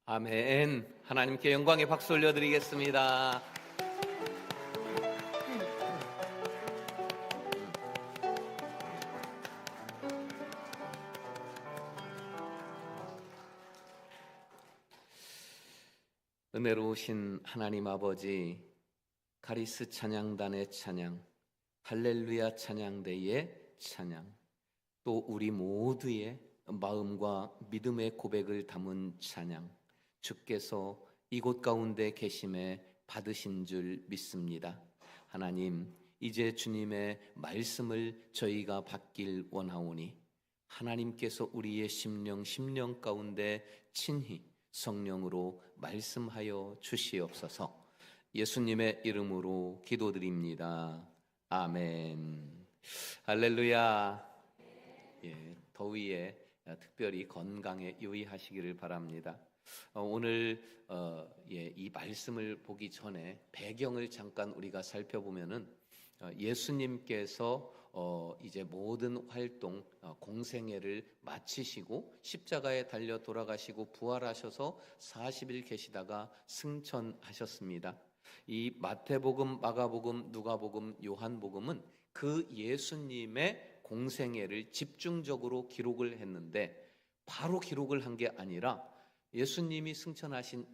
아멘. 하나님께 영광의 박수 올려드리겠습니다. 은혜로우신 하나님 아버지, 가리스 찬양단의 찬양, 할렐루야 찬양대의 찬양, 또 우리 모두의 마음과 믿음의 고백을 담은 찬양, 주께서 이곳 가운데 계심에 받으신 줄 믿습니다. 하나님, 이제 주님의 말씀을 저희가 받길 원하오니 하나님께서 우리의 심령 가운데 친히 성령으로 말씀하여 주시옵소서. 예수님의 이름으로 기도드립니다. 아멘. 할렐루야. 더위에 특별히 건강에 유의하시기를 바랍니다. 오늘 이 말씀을 보기 전에 배경을 잠깐 우리가 살펴보면은 예수님께서 이제 모든 활동 공생애를 마치시고 십자가에 달려 돌아가시고 부활하셔서 40일 계시다가 승천하셨습니다. 이 마태복음, 마가복음, 누가복음, 요한복음은 그 예수님의 공생애를 집중적으로 기록을 했는데 바로 기록을 한 게 아니라 예수님이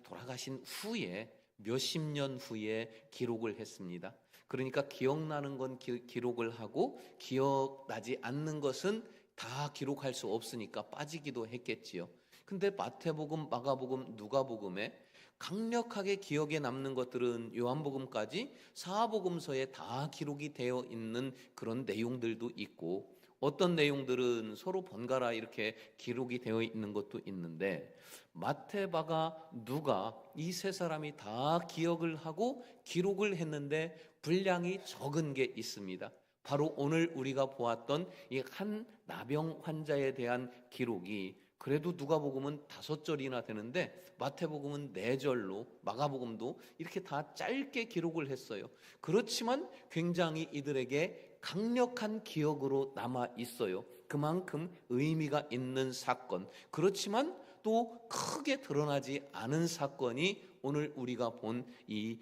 돌아가신 후에 몇십 년 후에 기록을 했습니다. 그러니까 기억나는 건 기록을 하고 기억나지 않는 것은 다 기록할 수 없으니까 빠지기도 했겠지요. 근데 마태복음, 마가복음, 누가복음에 강력하게 기억에 남는 것들은 요한복음까지 사복음서에 다 기록이 되어 있는 그런 내용들도 있고, 어떤 내용들은 서로 번갈아 이렇게 기록이 되어 있는 것도 있는데, 마태, 마가, 누가 이 세 사람이 다 기억을 하고 기록을 했는데 분량이 적은 게 있습니다. 바로 오늘 우리가 보았던 이 한 나병 환자에 대한 기록이 그래도 누가복음은 5절이나 되는데 마태복음은 4절로, 마가복음도 이렇게 다 짧게 기록을 했어요. 그렇지만 굉장히 이들에게 강력한 기억으로 남아 있어요. 그만큼 의미가 있는 사건, 그렇지만 또 크게 드러나지 않은 사건이 오늘 우리가 본 이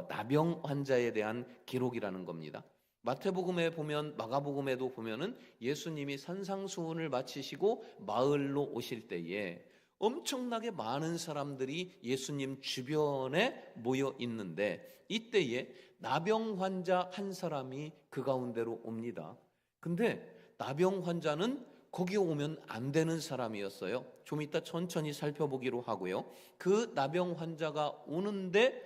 나병 환자에 대한 기록이라는 겁니다. 마태복음에 보면, 마가복음에도 보면은 예수님이 산상수훈을 마치시고 마을로 오실 때에 엄청나게 많은 사람들이 예수님 주변에 모여 있는데 이때에 나병 환자 한 사람이 그 가운데로 옵니다. 근데 나병 환자는 거기에 오면 안 되는 사람이었어요. 좀 이따 천천히 살펴보기로 하고요. 그 나병 환자가 오는데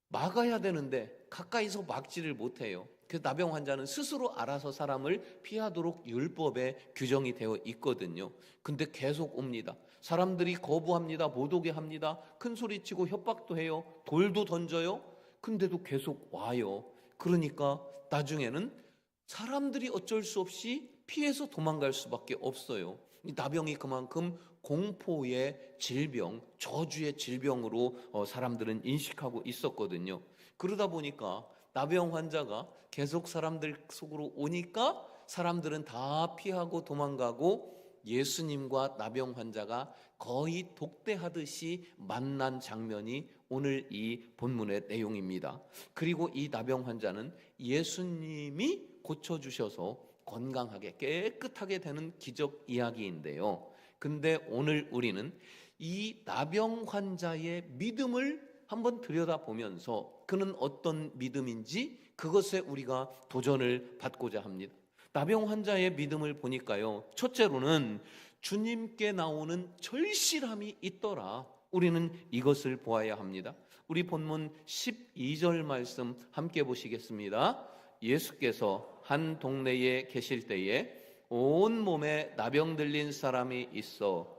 막아야 되는데 가까이서 막지를 못해요. 그 나병 환자는 스스로 알아서 사람을 피하도록 율법에 규정이 되어 있거든요. 근데 계속 옵니다. 사람들이 거부합니다. 못 오게 합니다. 큰 소리치고 협박도 해요. 돌도 던져요. 근데도 계속 와요. 그러니까 나중에는 사람들이 어쩔 수 없이 피해서 도망갈 수밖에 없어요. 이 나병이 그만큼 공포의 질병, 저주의 질병으로 사람들은 인식하고 있었거든요. 그러다 보니까 나병 환자가 계속 사람들 속으로 오니까 사람들은 다 피하고 도망가고 예수님과 나병 환자가 거의 독대하듯이 만난 장면이 오늘 이 본문의 내용입니다. 그리고 이 나병 환자는 예수님이 고쳐주셔서 건강하게 깨끗하게 되는 기적 이야기인데요. 근데 오늘 우리는 이 나병 환자의 믿음을 한번 들여다보면서 그는 어떤 믿음인지 그것에 우리가 도전을 받고자 합니다. 나병 환자의 믿음을 보니까요, 첫째로는 주님께 나오는 절실함이 있더라. 우리는 이것을 보아야 합니다. 우리 본문 12절 말씀 함께 보시겠습니다. 예수께서 한 동네에 계실 때에 온 몸에 나병 들린 사람이 있어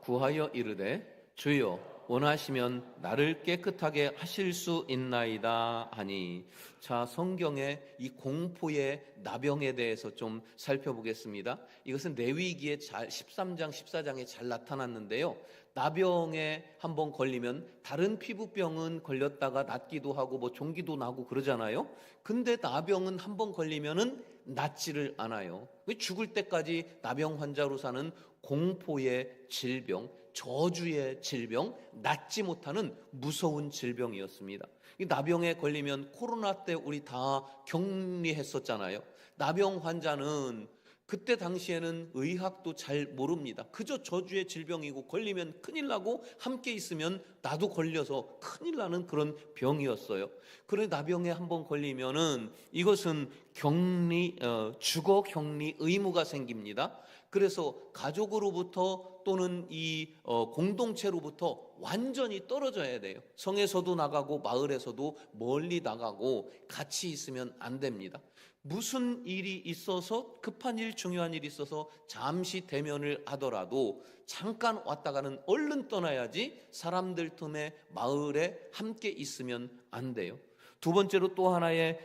구하여 이르되 주여 원하시면 나를 깨끗하게 하실 수 있나이다 하니. 자, 성경의 이 공포의 나병에 대해서 좀 살펴보겠습니다. 이것은 레위기의 13장 14장에 잘 나타났는데요, 나병에 한번 걸리면 다른 피부병은 걸렸다가 낫기도 하고 뭐 종기도 나고 그러잖아요. 근데 나병은 한번 걸리면은 낫지를 않아요. 죽을 때까지 나병 환자로 사는 공포의 질병, 저주의 질병, 낫지 못하는 무서운 질병이었습니다. 이 나병에 걸리면 코로나 때 우리 다 격리했었잖아요. 나병 환자는 그때 당시에는 의학도 잘 모릅니다. 그저 저주의 질병이고 걸리면 큰일 나고 함께 있으면 나도 걸려서 큰일 나는 그런 병이었어요. 그래 나병에 한번 걸리면은 이것은 주거 격리 의무가 생깁니다. 그래서 가족으로부터 또는 이 공동체로부터 완전히 떨어져야 돼요. 성에서도 나가고 마을에서도 멀리 나가고 같이 있으면 안 됩니다. 무슨 일이 있어서 급한 일, 중요한 일이 있어서 잠시 대면을 하더라도 잠깐 왔다가는 얼른 떠나야지 사람들 틈에 마을에 함께 있으면 안 돼요. 두 번째로 또 하나의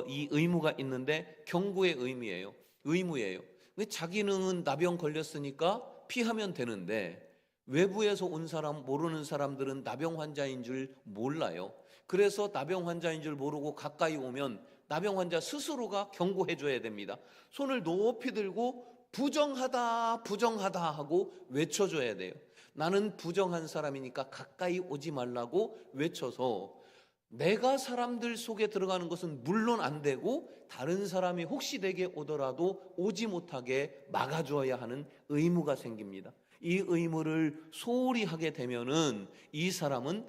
이 의무가 있는데 경고의 의무예요. 자기는 나병 걸렸으니까 피하면 되는데 외부에서 온 사람, 모르는 사람들은 나병 환자인 줄 몰라요. 그래서 나병 환자인 줄 모르고 가까이 오면 나병 환자 스스로가 경고해 줘야 됩니다. 손을 높이 들고 부정하다 하고 외쳐줘야 돼요. 나는 부정한 사람이니까 가까이 오지 말라고 외쳐서 내가 사람들 속에 들어가는 것은 물론 안 되고 다른 사람이 혹시 내게 오더라도 오지 못하게 막아줘야 하는 의무가 생깁니다. 이 의무를 소홀히 하게 되면은 이 사람은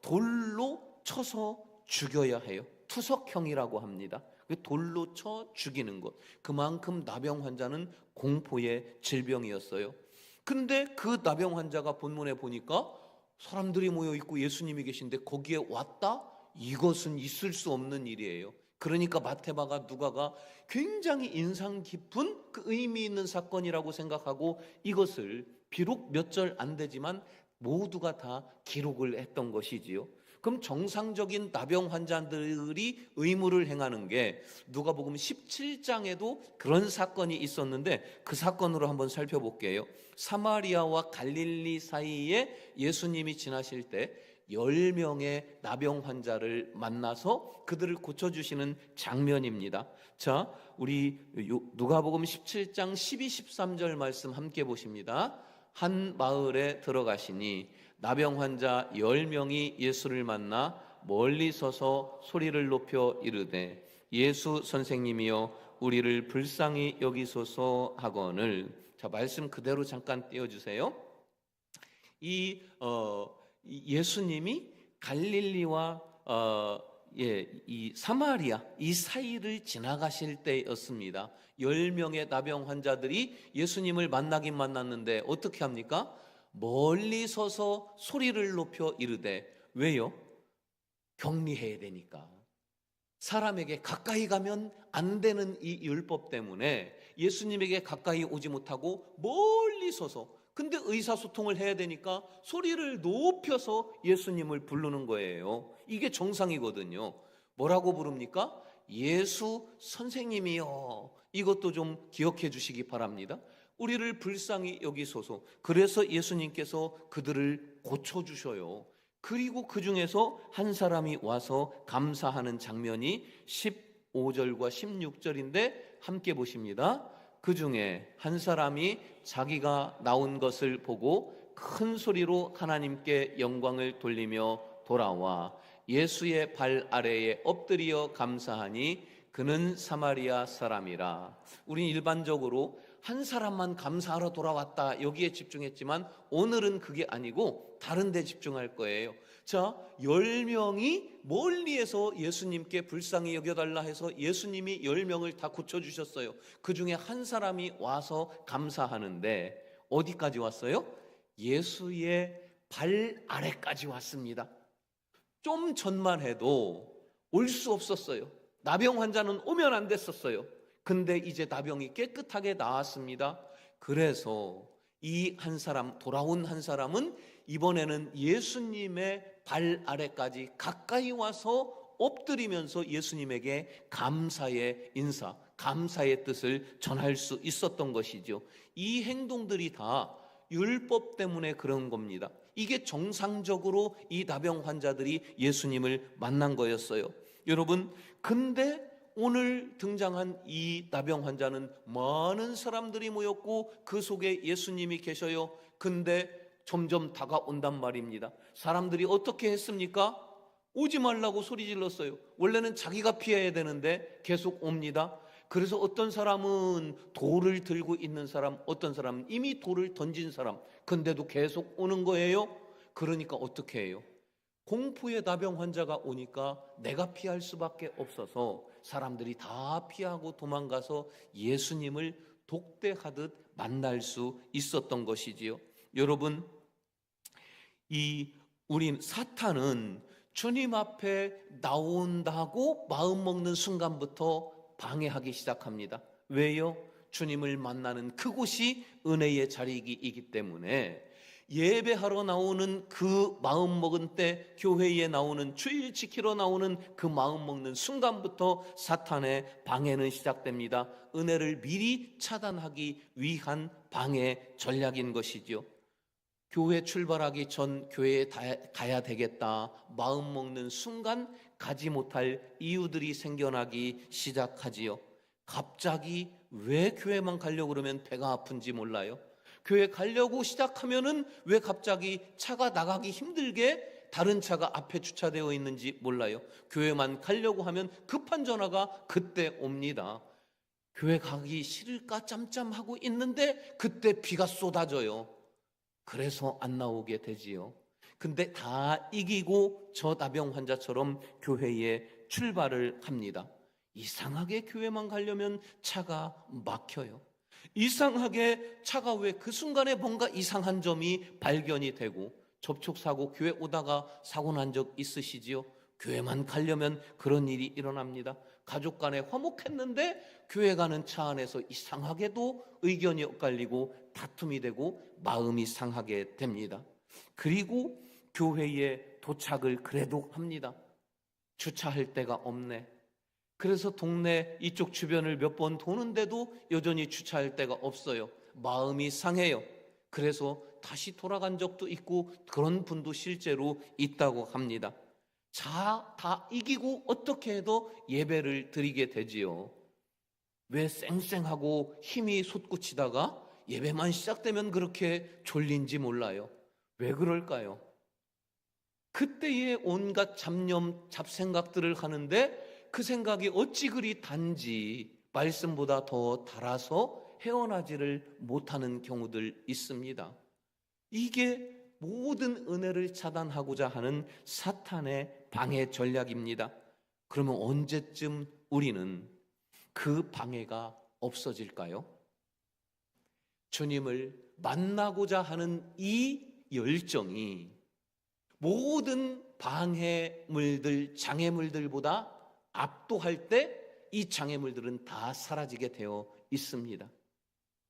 돌로 쳐서 죽여야 해요. 투석형이라고 합니다. 돌로 쳐 죽이는 것. 그만큼 나병 환자는 공포의 질병이었어요. 근데 그 나병 환자가 본문에 보니까 사람들이 모여 있고 예수님이 계신데 거기에 왔다? 이것은 있을 수 없는 일이에요. 그러니까 마태마가 누가가 굉장히 인상 깊은 그 의미 있는 사건이라고 생각하고 이것을 비록 몇 절 안 되지만 모두가 다 기록을 했던 것이지요. 그럼 정상적인 나병 환자들이 의무를 행하는 게 누가복음 17장에도 그런 사건이 있었는데 그 사건으로 한번 살펴볼게요. 사마리아와 갈릴리 사이에 예수님이 지나실 때 10명의 나병 환자를 만나서 그들을 고쳐주시는 장면입니다. 자, 우리 누가복음 17장 12, 13절 말씀 함께 보십니다. 한 마을에 들어가시니 나병 환자 10명이 예수를 만나 멀리 서서 소리를 높여 이르되 예수 선생님이여 우리를 불쌍히 여기소서 하거늘. 자, 말씀 그대로 잠깐 띄워주세요. 이 예수님이 갈릴리와 이 사마리아 이 사이를 지나가실 때였습니다. 10명의 나병 환자들이 예수님을 만나긴 만났는데 어떻게 합니까? 멀리 서서 소리를 높여 이르되. 왜요? 격리해야 되니까. 사람에게 가까이 가면 안 되는 이 율법 때문에 예수님에게 가까이 오지 못하고 멀리 서서, 근데 의사소통을 해야 되니까 소리를 높여서 예수님을 부르는 거예요. 이게 정상이거든요. 뭐라고 부릅니까? 예수 선생님이요. 이것도 좀 기억해 주시기 바랍니다. 우리를 불쌍히 여기소서. 그래서 예수님께서 그들을 고쳐주셔요. 그리고 그 중에서 한 사람이 와서 감사하는 장면이 15절과 16절인데 함께 보십니다. 그 중에 한 사람이 자기가 나온 것을 보고 큰 소리로 하나님께 영광을 돌리며 돌아와 예수의 발 아래에 엎드려 감사하니 그는 사마리아 사람이라. 우린 일반적으로 한 사람만 감사하러 돌아왔다 여기에 집중했지만 오늘은 그게 아니고 다른 데 집중할 거예요. 자, 10명이 멀리에서 예수님께 불쌍히 여겨달라 해서 예수님이 10명을 다 고쳐주셨어요. 그 중에 한 사람이 와서 감사하는데 어디까지 왔어요? 예수의 발 아래까지 왔습니다. 좀 전만 해도 올 수 없었어요. 나병 환자는 오면 안 됐었어요. 근데 이제 나병이 깨끗하게 나았습니다. 그래서 이 한 사람, 돌아온 한 사람은 이번에는 예수님의 발 아래까지 가까이 와서 엎드리면서 예수님에게 감사의 인사, 감사의 뜻을 전할 수 있었던 것이죠. 이 행동들이 다 율법 때문에 그런 겁니다. 이게 정상적으로 이 나병 환자들이 예수님을 만난 거였어요. 여러분, 근데 오늘 등장한 이 나병 환자는 많은 사람들이 모였고 그 속에 예수님이 계셔요. 근데 점점 다가온단 말입니다. 사람들이 어떻게 했습니까? 오지 말라고 소리 질렀어요. 원래는 자기가 피해야 되는데 계속 옵니다. 그래서 어떤 사람은 돌을 들고 있는 사람, 어떤 사람은 이미 돌을 던진 사람, 근데도 계속 오는 거예요. 그러니까 어떻게 해요? 공포의 나병 환자가 오니까 내가 피할 수밖에 없어서 사람들이 다 피하고 도망가서 예수님을 독대하듯 만날 수 있었던 것이지요. 여러분, 우리 사탄은 주님 앞에 나온다고 마음 먹는 순간부터 방해하기 시작합니다. 왜요? 주님을 만나는 그곳이 은혜의 자리이기 때문에 예배하러 나오는 그 마음 먹은 때, 교회에 나오는, 주일 지키러 나오는 그 마음 먹는 순간부터 사탄의 방해는 시작됩니다. 은혜를 미리 차단하기 위한 방해 전략인 것이죠. 교회 출발하기 전 교회에 가야 되겠다 마음 먹는 순간 가지 못할 이유들이 생겨나기 시작하지요. 갑자기 왜 교회만 가려고 그러면 배가 아픈지 몰라요. 교회 가려고 시작하면은 왜 갑자기 차가 나가기 힘들게 다른 차가 앞에 주차되어 있는지 몰라요. 교회만 가려고 하면 급한 전화가 그때 옵니다. 교회 가기 싫을까 짬짬하고 있는데 그때 비가 쏟아져요. 그래서 안 나오게 되지요. 근데 다 이기고 저 나병 환자처럼 교회에 출발을 합니다. 이상하게 교회만 가려면 차가 막혀요. 이상하게 차가 왜 그 순간에 뭔가 이상한 점이 발견이 되고, 접촉사고, 교회 오다가 사고 난 적 있으시지요? 교회만 가려면 그런 일이 일어납니다. 가족 간에 화목했는데 교회 가는 차 안에서 이상하게도 의견이 엇갈리고 다툼이 되고 마음이 상하게 됩니다. 그리고 교회에 도착을 그래도 합니다. 주차할 데가 없네. 그래서 동네 이쪽 주변을 몇 번 도는데도 여전히 주차할 데가 없어요. 마음이 상해요. 그래서 다시 돌아간 적도 있고 그런 분도 실제로 있다고 합니다. 자, 다 이기고 어떻게 해도 예배를 드리게 되지요. 왜 쌩쌩하고 힘이 솟구치다가 예배만 시작되면 그렇게 졸린지 몰라요. 왜 그럴까요? 그때의 온갖 잡념, 잡생각들을 하는데 그 생각이 어찌 그리 단지 말씀보다 더 달아서 헤어나지를 못하는 경우들 있습니다. 이게 모든 은혜를 차단하고자 하는 사탄의 방해 전략입니다. 그러면 언제쯤 우리는 그 방해가 없어질까요? 주님을 만나고자 하는 이 열정이 모든 방해물들, 장애물들보다 압도할 때 이 장애물들은 다 사라지게 되어 있습니다.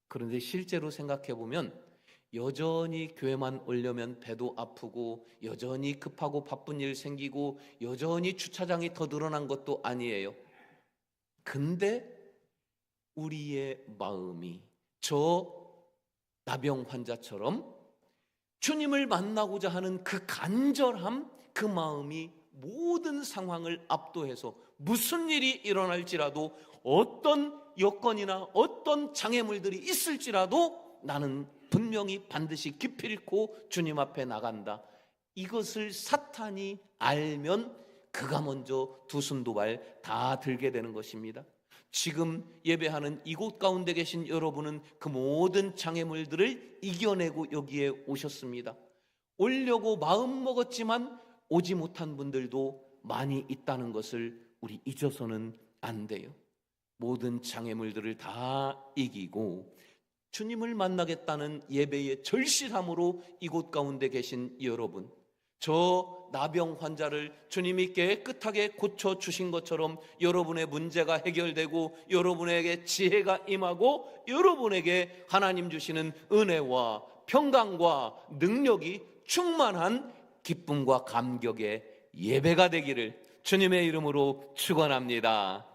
그런데 실제로 생각해 보면 여전히 교회만 오려면 배도 아프고 여전히 급하고 바쁜 일 생기고 여전히 주차장이 더 늘어난 것도 아니에요. 근데 우리의 마음이 저 나병 환자처럼 주님을 만나고자 하는 그 간절함, 그 마음이 모든 상황을 압도해서 무슨 일이 일어날지라도 어떤 여건이나 어떤 장애물들이 있을지라도 나는 분명히 반드시 기필코 주님 앞에 나간다. 이것을 사탄이 알면 그가 먼저 두 손 두 발 다 들게 되는 것입니다. 지금 예배하는 이곳 가운데 계신 여러분은 그 모든 장애물들을 이겨내고 여기에 오셨습니다. 오려고 마음 먹었지만 오지 못한 분들도 많이 있다는 것을 우리 잊어서는 안 돼요. 모든 장애물들을 다 이기고 주님을 만나겠다는 예배의 절실함으로 이곳 가운데 계신 여러분, 저 나병 환자를 주님이 깨끗하게 고쳐주신 것처럼 여러분의 문제가 해결되고 여러분에게 지혜가 임하고 여러분에게 하나님 주시는 은혜와 평강과 능력이 충만한 기쁨과 감격의 예배가 되기를 주님의 이름으로 축원합니다.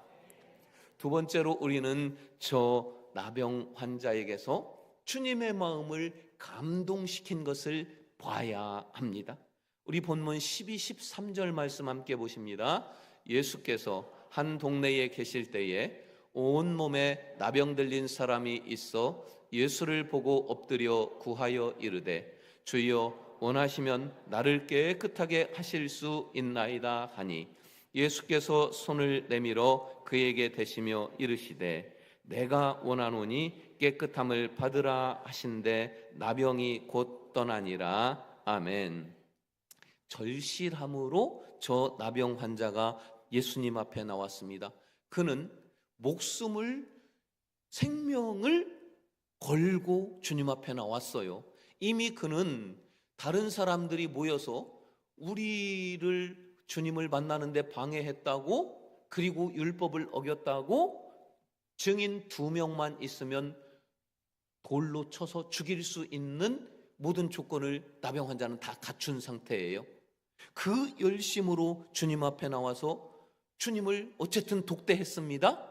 두 번째로 우리는 저 나병 환자에게서 주님의 마음을 감동시킨 것을 봐야 합니다. 우리 본문 12, 13절 말씀 함께 보십니다. 예수께서 한 동네에 계실 때에 온 몸에 나병 들린 사람이 있어 예수를 보고 엎드려 구하여 이르되 주여 원하시면 나를 깨끗하게 하실 수 있나이다 하니 예수께서 손을 내밀어 그에게 대시며 이르시되 내가 원하노니 깨끗함을 받으라 하신대 나병이 곧 떠나니라. 아멘. 절실함으로 저 나병 환자가 예수님 앞에 나왔습니다. 그는 목숨을, 생명을 걸고 주님 앞에 나왔어요. 이미 그는 다른 사람들이 모여서 우리를 주님을 만나는데 방해했다고, 그리고 율법을 어겼다고 증인 2명만 있으면 돌로 쳐서 죽일 수 있는 모든 조건을 나병 환자는 다 갖춘 상태예요. 그 열심으로 주님 앞에 나와서 주님을 어쨌든 독대했습니다.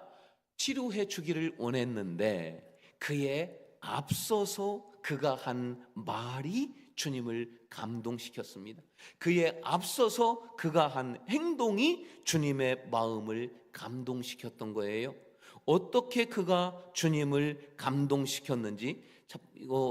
치료해 주기를 원했는데 그에 앞서서 그가 한 말이 주님을 감동시켰습니다. 그에 앞서서 그가 한 행동이 주님의 마음을 감동시켰던 거예요. 어떻게 그가 주님을 감동시켰는지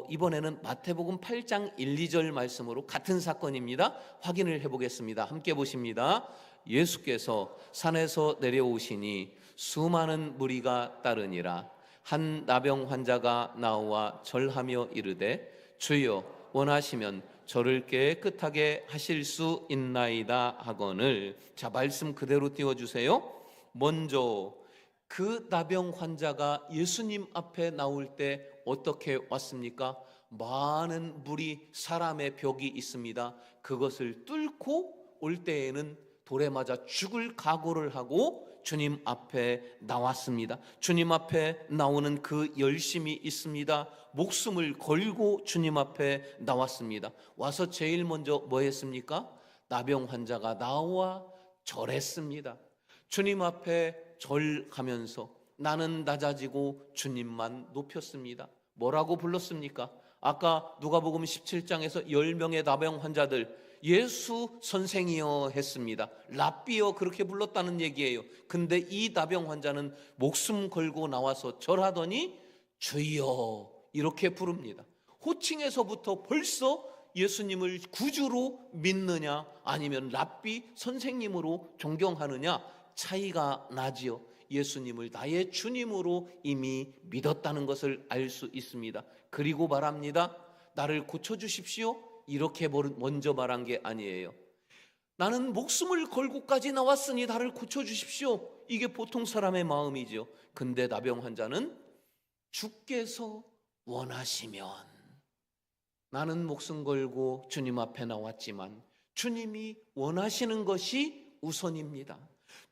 이번에는 마태복음 8장 1, 2절 말씀으로 같은 사건입니다. 확인을 해보겠습니다. 함께 보십니다. 예수께서 산에서 내려오시니 수많은 무리가 따르니라. 한 나병 환자가 나와 절하며 이르되 주여 원하시면 저를 깨끗하게 하실 수 있나이다 하거늘. 자, 말씀 그대로 띄워주세요. 먼저 그 나병 환자가 예수님 앞에 나올 때 어떻게 왔습니까? 많은 무리, 사람의 벽이 있습니다. 그것을 뚫고 올 때에는 돌에 맞아 죽을 각오를 하고 주님 앞에 나왔습니다. 주님 앞에 나오는 그 열심이 있습니다. 목숨을 걸고 주님 앞에 나왔습니다. 와서 제일 먼저 뭐 했습니까? 나병 환자가 나와 절했습니다. 주님 앞에 절하면서 나는 낮아지고 주님만 높였습니다. 뭐라고 불렀습니까? 아까 누가복음 17장에서 10명의 나병 환자들 예수 선생이여 했습니다. 랍비여 그렇게 불렀다는 얘기예요. 근데 이 나병 환자는 목숨 걸고 나와서 절하더니 주여 이렇게 부릅니다. 호칭에서부터 벌써 예수님을 구주로 믿느냐 아니면 랍비 선생님으로 존경하느냐 차이가 나지요. 예수님을 나의 주님으로 이미 믿었다는 것을 알 수 있습니다. 그리고 말합니다. 나를 고쳐주십시오. 이렇게 먼저 말한 게 아니에요. 나는 목숨을 걸고까지 나왔으니 나를 고쳐주십시오. 이게 보통 사람의 마음이죠. 근데 나병 환자는 주께서 원하시면, 나는 목숨 걸고 주님 앞에 나왔지만 주님이 원하시는 것이 우선입니다.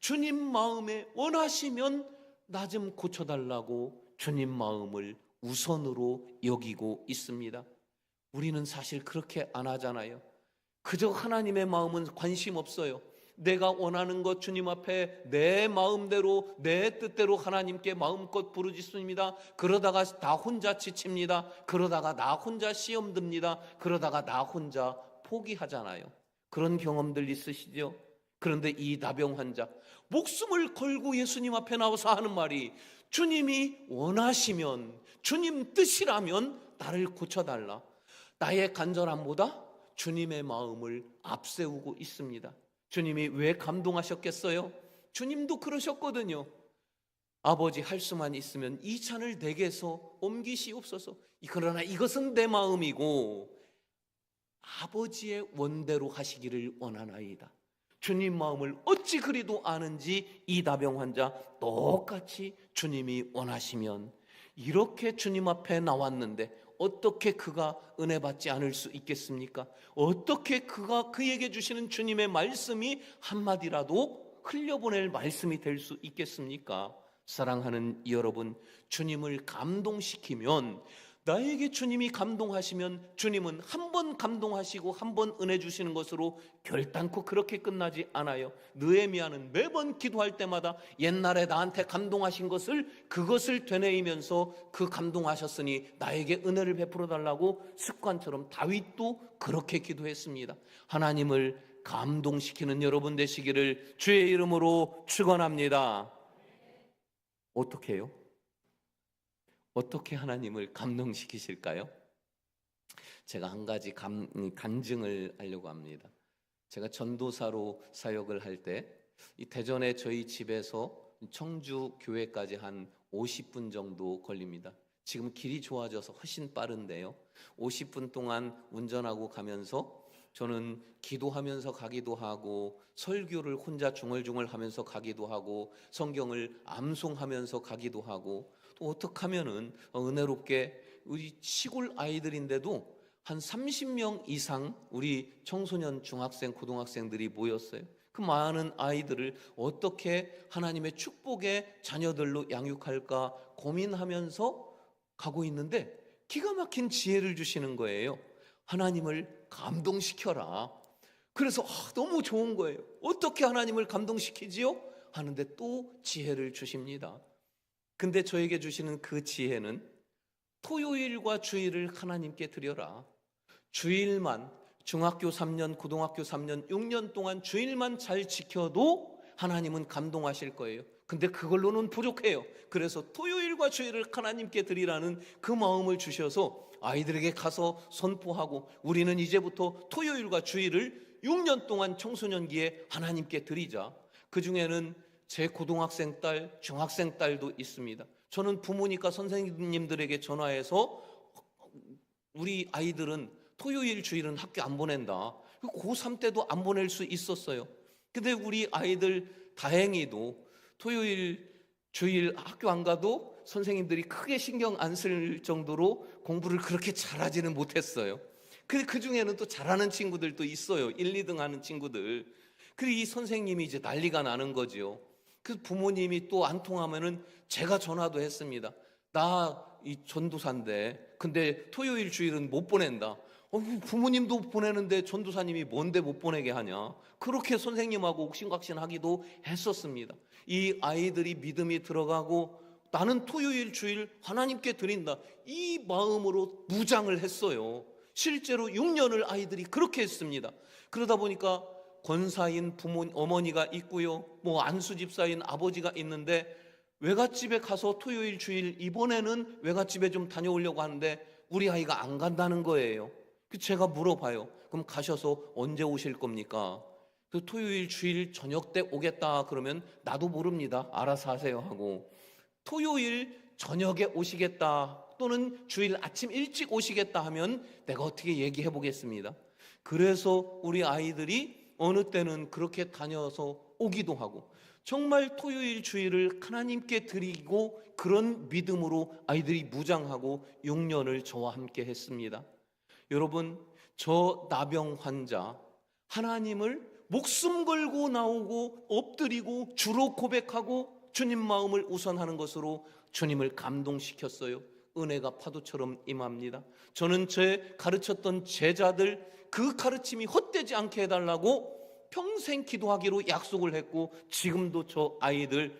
주님 마음에 원하시면 나 좀 고쳐달라고 주님 마음을 우선으로 여기고 있습니다. 우리는 사실 그렇게 안 하잖아요. 그저 하나님의 마음은 관심 없어요. 내가 원하는 것 주님 앞에 내 마음대로 내 뜻대로 하나님께 마음껏 부르짖습니다. 그러다가 나 혼자 지칩니다. 그러다가 나 혼자 시험 듭니다. 그러다가 나 혼자 포기하잖아요. 그런 경험들 있으시죠? 그런데 이 나병 환자 목숨을 걸고 예수님 앞에 나와서 하는 말이 주님이 원하시면, 주님 뜻이라면 나를 고쳐달라. 나의 간절함보다 주님의 마음을 앞세우고 있습니다. 주님이 왜 감동하셨겠어요? 주님도 그러셨거든요. 아버지 할 수만 있으면 이 잔을 내게서 옮기시옵소서. 그러나 이것은 내 마음이고 아버지의 원대로 하시기를 원하나이다. 주님 마음을 어찌 그리도 아는지 이 나병 환자 똑같이 주님이 원하시면 이렇게 주님 앞에 나왔는데 어떻게 그가 은혜 받지 않을 수 있겠습니까? 어떻게 그가 그에게 주시는 주님의 말씀이 한마디라도 흘려보낼 말씀이 될 수 있겠습니까? 사랑하는 여러분, 주님을 감동시키면, 나에게 주님이 감동하시면 주님은 한 번 감동하시고 한 번 은혜 주시는 것으로 결단코 그렇게 끝나지 않아요. 느헤미야는 매번 기도할 때마다 옛날에 나한테 감동하신 그것을 되뇌이면서 그 감동하셨으니 나에게 은혜를 베풀어 달라고 습관처럼 다윗도 그렇게 기도했습니다. 하나님을 감동시키는 여러분 되시기를 주의 이름으로 축원합니다. 어떻게 해요? 어떻게 하나님을 감동시키실까요? 제가 한 가지 간증을 하려고 합니다. 제가 전도사로 사역을 할 때 이 대전에 저희 집에서 청주 교회까지 한 50분 정도 걸립니다. 지금 길이 좋아져서 훨씬 빠른데요. 50분 동안 운전하고 가면서 저는 기도하면서 가기도 하고 설교를 혼자 중얼중얼 하면서 가기도 하고 성경을 암송하면서 가기도 하고 또 어떻게 하면은 은혜롭게 우리 시골 아이들인데도 한 30명 이상 우리 청소년, 중학생, 고등학생들이 모였어요. 그 많은 아이들을 어떻게 하나님의 축복의 자녀들로 양육할까 고민하면서 가고 있는데 기가 막힌 지혜를 주시는 거예요. 하나님을 감동시켜라. 그래서 너무 좋은 거예요. 어떻게 하나님을 감동시키지요? 하는데 또 지혜를 주십니다. 근데 저에게 주시는 그 지혜는 토요일과 주일을 하나님께 드려라. 주일만, 중학교 3년, 고등학교 3년, 6년 동안 주일만 잘 지켜도 하나님은 감동하실 거예요. 근데 그걸로는 부족해요. 그래서 토요일과 주일을 하나님께 드리라는 그 마음을 주셔서 아이들에게 가서 선포하고 우리는 이제부터 토요일과 주일을 6년 동안 청소년기에 하나님께 드리자. 그 중에는 제 고등학생 딸, 중학생 딸도 있습니다. 저는 부모니까 선생님들에게 전화해서 우리 아이들은 토요일 주일은 학교 안 보낸다. 고3 때도 안 보낼 수 있었어요. 근데 우리 아이들 다행히도 토요일 주일 학교 안 가도 선생님들이 크게 신경 안 쓸 정도로 공부를 그렇게 잘하지는 못했어요. 근데 그 중에는 또 잘하는 친구들도 있어요. 1, 2등 하는 친구들. 그리고 이 선생님이 이제 난리가 나는 거죠. 그 부모님이 또 안 통하면은 제가 전화도 했습니다. 나 이 전도사인데 근데 토요일 주일은 못 보낸다. 부모님도 보내는데 전도사님이 뭔데 못 보내게 하냐. 그렇게 선생님하고 옥신각신하기도 했었습니다. 이 아이들이 믿음이 들어가고 나는 토요일 주일 하나님께 드린다, 이 마음으로 무장을 했어요. 실제로 6년을 아이들이 그렇게 했습니다. 그러다 보니까 권사인 어머니가 있고요, 안수집사인 아버지가 있는데 외갓집에 가서 토요일 주일 이번에는 외갓집에 좀 다녀오려고 하는데 우리 아이가 안 간다는 거예요. 제가 물어봐요. 그럼 가셔서 언제 오실 겁니까? 그 토요일 주일 저녁 때 오겠다 그러면 나도 모릅니다, 알아서 하세요 하고, 토요일 저녁에 오시겠다 또는 주일 아침 일찍 오시겠다 하면 내가 어떻게 얘기해 보겠습니다. 그래서 우리 아이들이 어느 때는 그렇게 다녀서 오기도 하고, 정말 토요일 주일을 하나님께 드리고 그런 믿음으로 아이들이 무장하고 6년을 저와 함께 했습니다. 여러분, 저 나병 환자 하나님을 목숨 걸고 나오고 엎드리고 주로 고백하고 주님 마음을 우선하는 것으로 주님을 감동시켰어요. 은혜가 파도처럼 임합니다. 저는 제 가르쳤던 제자들 그 가르침이 헛되지 않게 해달라고 평생 기도하기로 약속을 했고, 지금도 저 아이들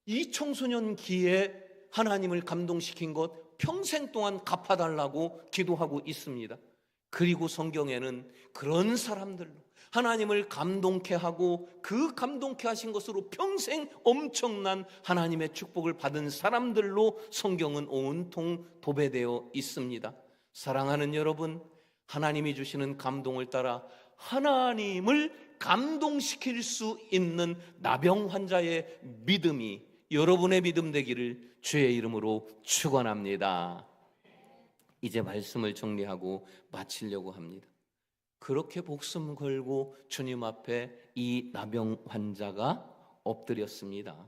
이 청소년기에 하나님을 감동시킨 것 평생 동안 갚아달라고 기도하고 있습니다. 그리고 성경에는 그런 사람들로 하나님을 감동케 하고 그 감동케 하신 것으로 평생 엄청난 하나님의 축복을 받은 사람들로 성경은 온통 도배되어 있습니다. 사랑하는 여러분, 하나님이 주시는 감동을 따라 하나님을 감동시킬 수 있는 나병 환자의 믿음이 여러분의 믿음 되기를 주의 이름으로 축원합니다. 이제 말씀을 정리하고 마치려고 합니다. 그렇게 목숨 걸고 주님 앞에 이 나병 환자가 엎드렸습니다.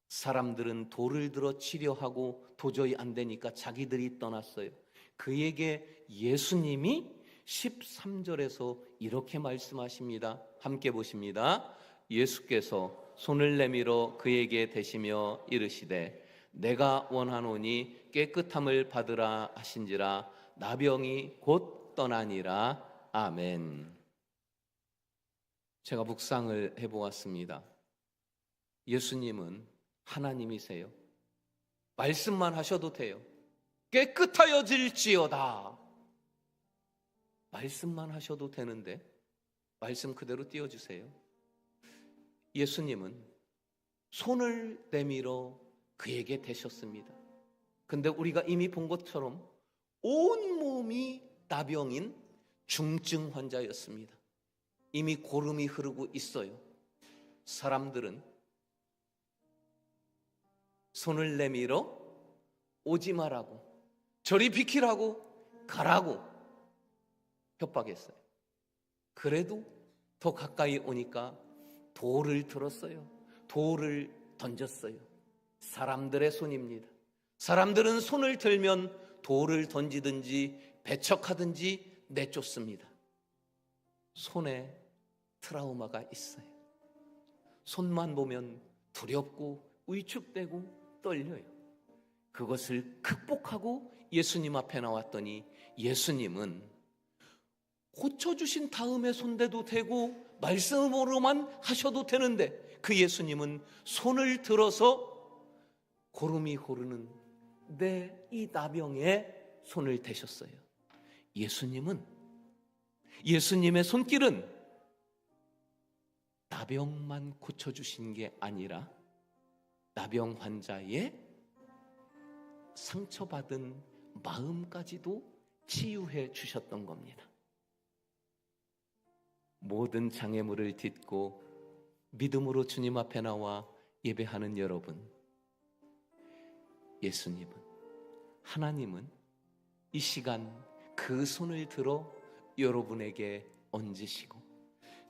사람들은 돌을 들어 치료하고 도저히 안 되니까 자기들이 떠났어요. 그에게 예수님이 13절에서 이렇게 말씀하십니다. 함께 보십니다. 예수께서 손을 내밀어 그에게 대시며 이르시되 내가 원하노니 깨끗함을 받으라 하신지라 나병이 곧 떠나니라. 아멘. 제가 묵상을 해보았습니다. 예수님은 하나님이세요. 말씀만 하셔도 돼요. 깨끗하여질지어다. 말씀만 하셔도 되는데 말씀 그대로 띄워주세요. 예수님은 손을 내밀어 그에게 대셨습니다. 근데 우리가 이미 본 것처럼 온 몸이 나병인 중증 환자였습니다. 이미 고름이 흐르고 있어요. 사람들은 손을 내밀어 오지 말라고, 저리 비키라고, 가라고 협박했어요. 그래도 더 가까이 오니까 돌을 들었어요. 돌을 던졌어요. 사람들의 손입니다. 사람들은 손을 들면 돌을 던지든지 배척하든지 내쫓습니다. 손에 트라우마가 있어요. 손만 보면 두렵고 위축되고 떨려요. 그것을 극복하고 예수님 앞에 나왔더니 예수님은 고쳐주신 다음에 손대도 되고 말씀으로만 하셔도 되는데 그 예수님은 손을 들어서 고름이 흐르는 내 이 나병에 손을 대셨어요. 예수님의 손길은 나병만 고쳐주신 게 아니라 나병 환자의 상처받은 마음까지도 치유해 주셨던 겁니다. 모든 장애물을 딛고 믿음으로 주님 앞에 나와 예배하는 여러분, 예수님은, 하나님은 이 시간 그 손을 들어 여러분에게 얹으시고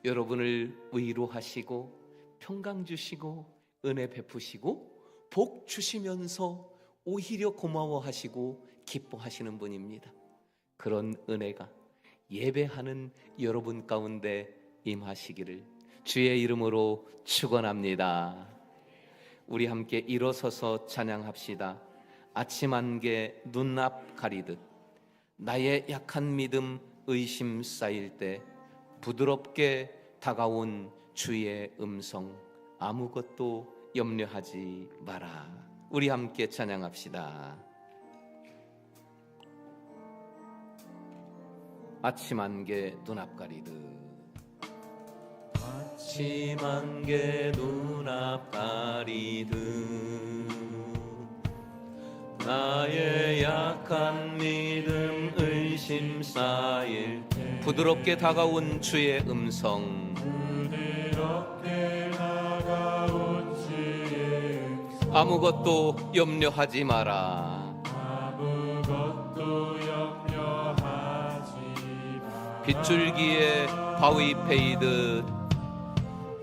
여러분을 위로하시고 평강 주시고 은혜 베푸시고 복 주시면서 오히려 고마워하시고 기뻐하시는 분입니다. 그런 은혜가 예배하는 여러분 가운데 임하시기를 주의 이름으로 축원합니다. 우리 함께 일어서서 찬양합시다. 아침 안개 눈앞 가리듯 나의 약한 믿음 의심 쌓일 때 부드럽게 다가온 주의 음성 아무것도 염려하지 마라. 우리 함께 찬양합시다. 아침 안개 눈앞 가리듯 아침 안개 눈앞 가리듯 나의 약한 믿음 의심 쌓일 때 부드럽게 다가온 주의 음성 부드럽게 다가온 주의 음성 아무것도 염려하지 마라. 아무것도 염려하지 마라. 빗줄기에 바위 패이듯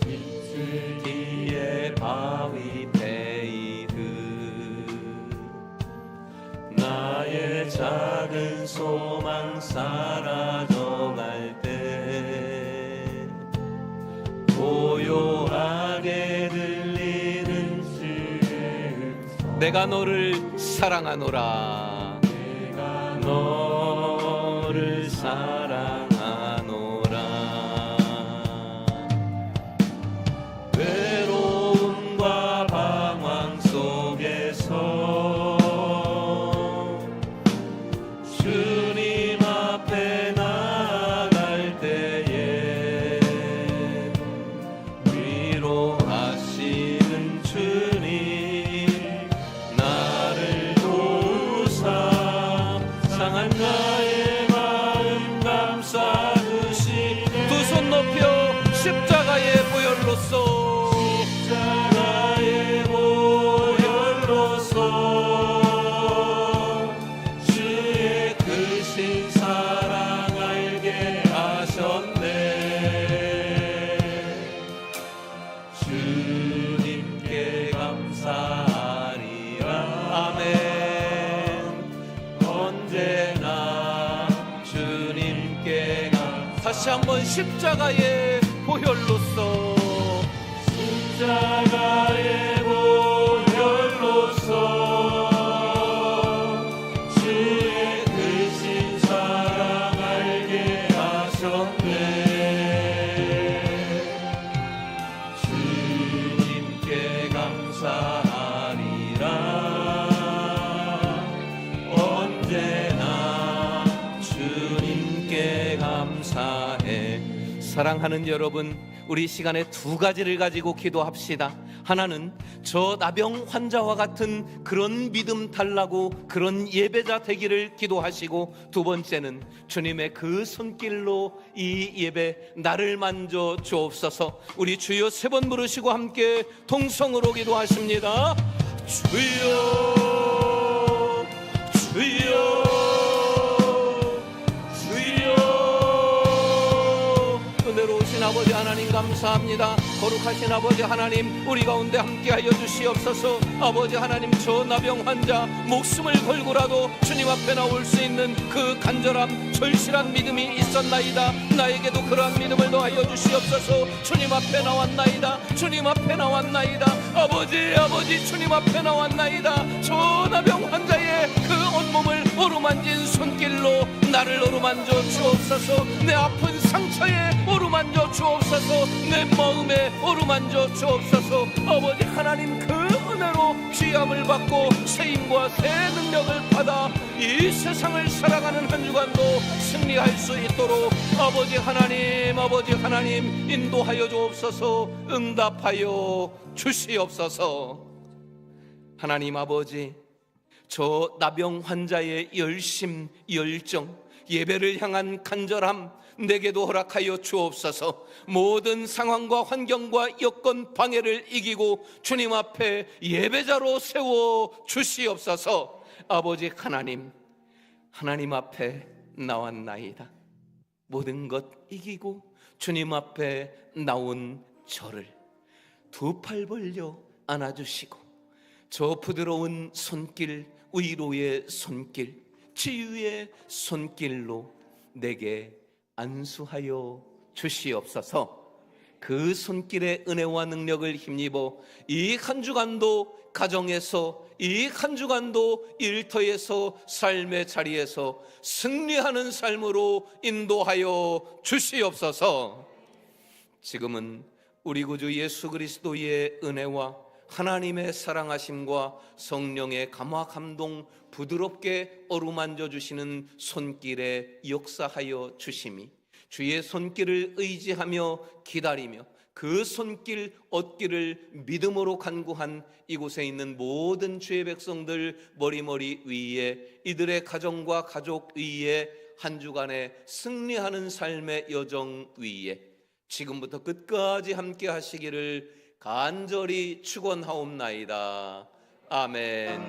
빗줄기에 바위 패이듯 나의 작은 소망 사라져갈 때 고요하게 들리는 주의 음성 내가 너를 사랑하노라. 내가 너를 사랑하노라. 외로움과 방황 속에서 주님 앞에 나아갈 때에 위로하시는 주님 나를 도우사 상한 나의 마음 감싸주시 두 손 높여 십자가의 보혈로서 십자가의 보혈로서 주의 크신 사랑 알게 하셨네. 주님께 감사하리라. 아멘. 언제나 주님께 다시 한번 십자가의 보혈로서 십자가의 보혈로서 주의 크신 사랑 알게 하셨네. 주님께 감사하리라. 언제나 주님께 감사해. 사랑하는 여러분, 우리 시간에 두 가지를 가지고 기도합시다. 하나는 저 나병 환자와 같은 그런 믿음 달라고 그런 예배자 되기를 기도하시고, 두 번째는 주님의 그 손길로 이 예배 나를 만져 주옵소서. 우리 주여 세 번 부르시고 함께 동성으로 기도하십니다. 주여 주여 은혜로우신 아버지 하나님 감사합니다. 거룩하신 아버지 하나님, 우리 가운데 함께하여 주시옵소서. 아버지 하나님, 저 나병 환자 목숨을 걸고라도 주님 앞에 나올 수 있는 그 간절함, 절실한 믿음이 있었나이다. 나에게도 그러한 믿음을 더하여 주시옵소서. 주님 앞에 나왔나이다. 주님 앞에 나왔나이다. 아버지 주님 앞에 나왔나이다. 저 나병 환자의 그 온몸을 어루만진 손길로 나를 어루만져 주옵소서. 내 아픈 상처에 어루만져 주옵소서. 내 마음에 어루만져 주옵소서. 아버지 하나님, 그 은혜로 귀함을 받고 세임과 새 능력을 받아 이 세상을 살아가는 한 주간도 승리할 수 있도록 아버지 하나님 인도하여 주옵소서. 응답하여 주시옵소서. 하나님 아버지, 저 나병 환자의 열심, 열정, 예배를 향한 간절함 내게도 허락하여 주옵소서. 모든 상황과 환경과 여건 방해를 이기고 주님 앞에 예배자로 세워 주시옵소서. 아버지 하나님 앞에 나왔나이다. 모든 것 이기고 주님 앞에 나온 저를 두 팔 벌려 안아주시고 저 부드러운 손길, 위로의 손길, 치유의 손길로 내게 안수하여 주시옵소서. 그 손길의 은혜와 능력을 힘입어 이 한 주간도 가정에서, 이 한 주간도 일터에서, 삶의 자리에서 승리하는 삶으로 인도하여 주시옵소서. 지금은 우리 구주 예수 그리스도의 은혜와 하나님의 사랑하심과 성령의 감화 감동 부드럽게 어루만져 주시는 손길에 역사하여 주심이, 주의 손길을 의지하며 기다리며 그 손길 얻기를 믿음으로 간구한 이곳에 있는 모든 주의 백성들 머리 위에, 이들의 가정과 가족 위에, 한 주간의 승리하는 삶의 여정 위에 지금부터 끝까지 함께 하시기를 간절히 축원하옵나이다. 아멘.